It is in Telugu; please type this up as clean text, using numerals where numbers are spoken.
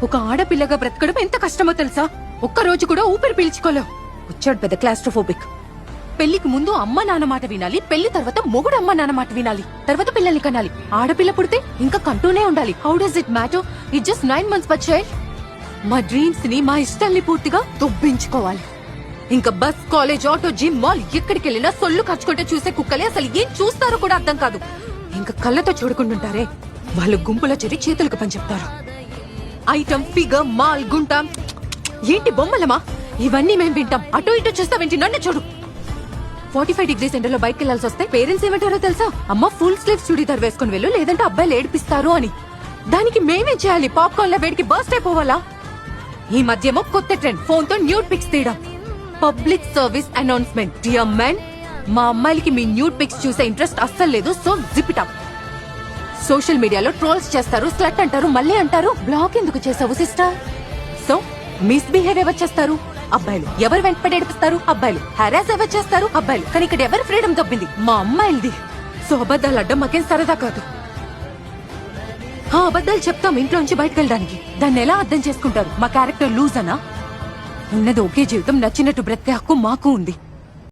ఒక ఆడపిల్లగా బ్రతకడం ఎంత కష్టమో తెలుసా? ఒక్క రోజు కూడా ఊపిరి పీల్చుకోలేవు. వచ్చాడు పెద్ద క్లాస్ట్రోఫోబిక్. పెళ్లికి ముందు అమ్మ నాన్న మాట వినాలి, పెళ్లి తర్వాత మొగుడు అమ్మ నాన్న మాట వినాలి, తర్వాత పిల్లల్ని కనాలి. ఆడపిల్ల పుడితే ఇంకా కంటూనే ఉండాలి. How does it matter? It just 9 months but child. మా డ్రీమ్స్ ని, మా ఇష్టాల్ని పూర్తిగా దొబ్బించుకోవాలి. ఇంకా bus, college, auto, gym, mall ఎక్కడికి వెళ్ళినా సొల్లు ఖర్చుకుంటే చూసే కుక్కలే అసలు ఏం చూస్తారో కూడా అర్థం కాదు. ఇంకా కళ్ళతో చూడకుంటుంటారే, వాళ్ళు గుంపులో చేరి చేతులకు పని చెప్తారు. ఐటమ్, ఫిగర్, మాల్, గుంట, ఏంటి బొమ్మలమా? ఇవన్నీ మేం వింటాం. అటో ఇటో చూస్తా వింటి నన్ను చూడు. 45 degrees ఎండలో బయటకు వెళ్లాల్సి వస్తే పేరెంట్స్ ఏమంటారో తెలుసా? అమ్మ ఫుల్ స్లీవ్స్ చుడీదార్ వేసుకుని వెళ్ళు, లేదంటే అబ్బాయిలు ఏడిపిస్తారు అని. దానికి మేమేం చేయాలి? పాప్కార్న్ లా వేడికి బర్స్ట్ అయిపోవాలా? ఈ మధ్యేమో కొత్త ట్రెండ్, ఫోన్ తో న్యూడ్ పిక్స్ తీయడం. Public service announcement, dear men, మా అమ్మాయిలకి మీ న్యూడ్ పిక్స్ చూసే ఇంట్రెస్ట్ అస్సలు లేదు. So zip it up. Social మీడియాలో ట్రోల్స్ చేస్తారు, స్లట్ అంటారు, మళ్ళీ అంటారు బ్లాక్ ఎందుకు చేసావు సిస్టర్? సో మిస్బిహేవ్ ఎవరు చేస్తారు? అబ్బాయిలు. ఎవరు వెంటపడి ఏడిపిస్తారు? అబ్బాయిలు. హెరాస్ ఎవరు చేస్తారు? అబ్బాయిలు. కానీ ఇక్కడ ఎవరు ఫ్రీడమ్ దొబ్బింది? మా అమ్మాయిలది. సో అబద్ధాలు అడ్డం మాకేం సరదా కాదు. అబద్ధాలు చెప్తాం ఇంట్లోంచి బయటకు వెళ్ళడానికి. దాన్ని ఎలా అర్థం చేసుకుంటారు? మా క్యారెక్టర్ లూజ్ అనా? ఉన్నది ఒకే జీవితం, నచ్చినట్టు బ్రతికే హక్కు మాకు ఉంది.